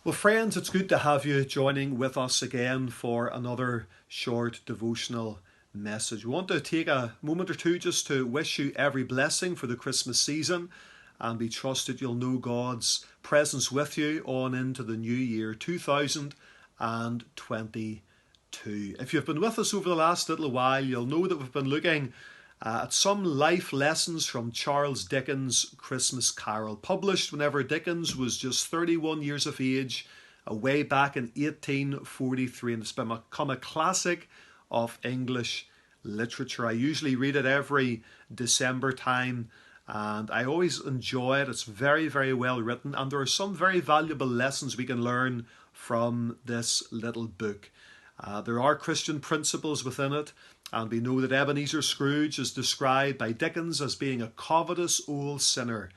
Well, friends, it's good to have you joining with us again for another short devotional message. We want to take a moment or two just to wish you every blessing for the Christmas season, and we trust that you'll know God's presence with you on into the new year 2022. If you've been with us over the last little while, you'll know that we've been looking at some life lessons from Charles Dickens' Christmas Carol, published whenever Dickens was just 31 years of age, way back in 1843, and it's become a classic of English literature. I usually read it every December time, and I always enjoy it. It's very, very well written, and there are some very valuable lessons we can learn from this little book. There are Christian principles within it, and we know that Ebenezer Scrooge is described by Dickens as being a covetous old sinner,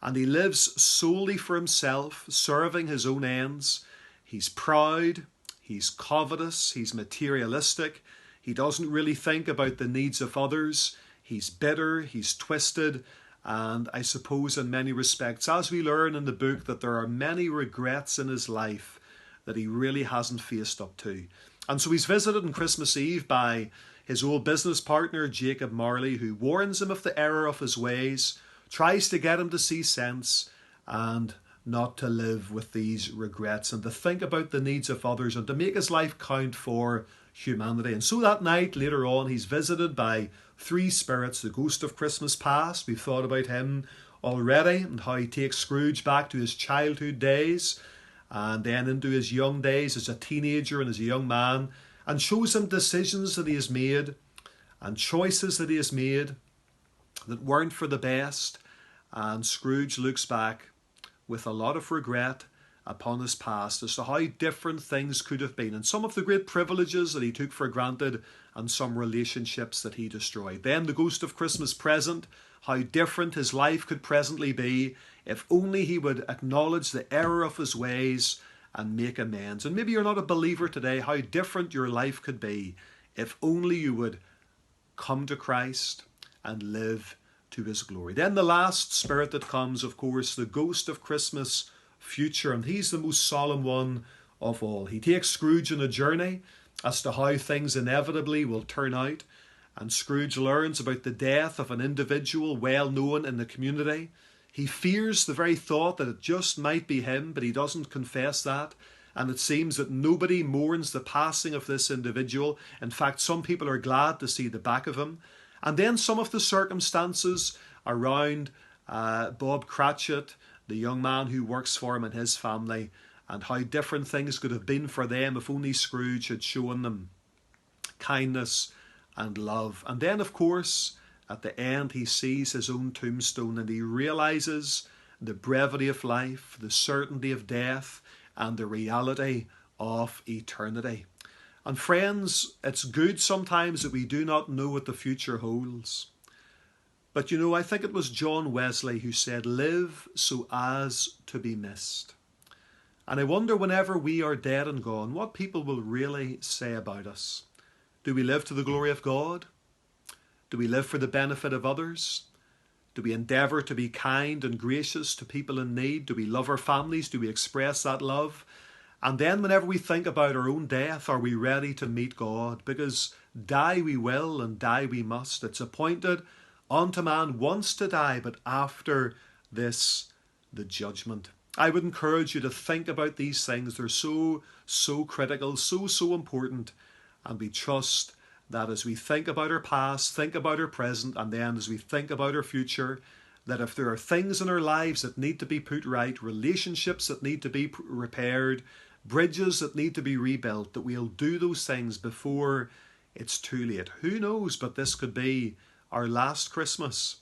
and he lives solely for himself, serving his own ends. He's proud, he's covetous, he's materialistic, he doesn't really think about the needs of others, he's bitter, he's twisted, and I suppose in many respects, as we learn in the book, that there are many regrets in his life that he really hasn't faced up to. And so he's visited on Christmas Eve by his old business partner, Jacob Marley, who warns him of the error of his ways, tries to get him to see sense and not to live with these regrets and to think about the needs of others and to make his life count for humanity. And so that night, later on, he's visited by three spirits. The ghost of Christmas past, we've thought about him already, and how he takes Scrooge back to his childhood days and then into his young days as a teenager and as a young man, and shows him decisions that he has made and choices that he has made that weren't for the best. And Scrooge looks back with a lot of regret upon his past as to how different things could have been, and some of the great privileges that he took for granted and some relationships that he destroyed. Then the ghost of Christmas present, how different his life could presently be if only he would acknowledge the error of his ways and make amends. And maybe you're not a believer today, how different your life could be if only you would come to Christ and live to his glory. Then the last spirit that comes, of course, the ghost of Christmas future, and he's the most solemn one of all. He takes Scrooge on a journey as to how things inevitably will turn out, and Scrooge learns about the death of an individual well known in the community. He fears the very thought that it just might be him, but he doesn't confess that. And it seems that nobody mourns the passing of this individual. In fact, some people are glad to see the back of him. And then some of the circumstances around Bob Cratchit, the young man who works for him and his family, and how different things could have been for them if only Scrooge had shown them kindness and love. And then, of course, at the end, he sees his own tombstone and he realizes the brevity of life, the certainty of death, and the reality of eternity. And friends, it's good sometimes that we do not know what the future holds. But you know, I think it was John Wesley who said, "Live so as to be missed." And I wonder, whenever we are dead and gone, what people will really say about us. Do we live to the glory of God? Do we live for the benefit of others? Do we endeavour to be kind and gracious to people in need? Do we love our families? Do we express that love? And then whenever we think about our own death, are we ready to meet God? Because die we will and die we must. It's appointed unto man once to die, but after this, the judgment. I would encourage you to think about these things. They're so critical, so important. And we trust that as we think about our past, think about our present, and then as we think about our future, that if there are things in our lives that need to be put right, relationships that need to be repaired, bridges that need to be rebuilt, that we'll do those things before it's too late. Who knows, but this could be our last Christmas.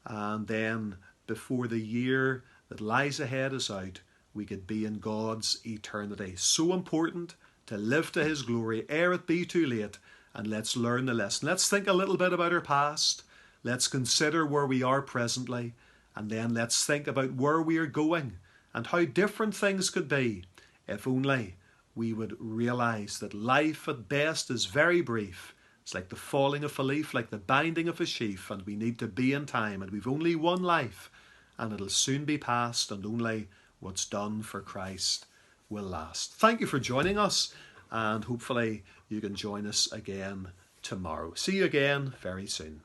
And then before the year that lies ahead is out, we could be in God's eternity. So important to live to his glory ere it be too late. And let's learn the lesson. Let's think a little bit about our past. Let's consider where we are presently. And then let's think about where we are going and how different things could be if only we would realize that life at best is very brief. It's like the falling of a leaf, like the binding of a sheaf, and we need to be in time. And we've only one life, and it'll soon be past, and only what's done for Christ will last. Thank you for joining us, and hopefully you can join us again tomorrow. See you again very soon.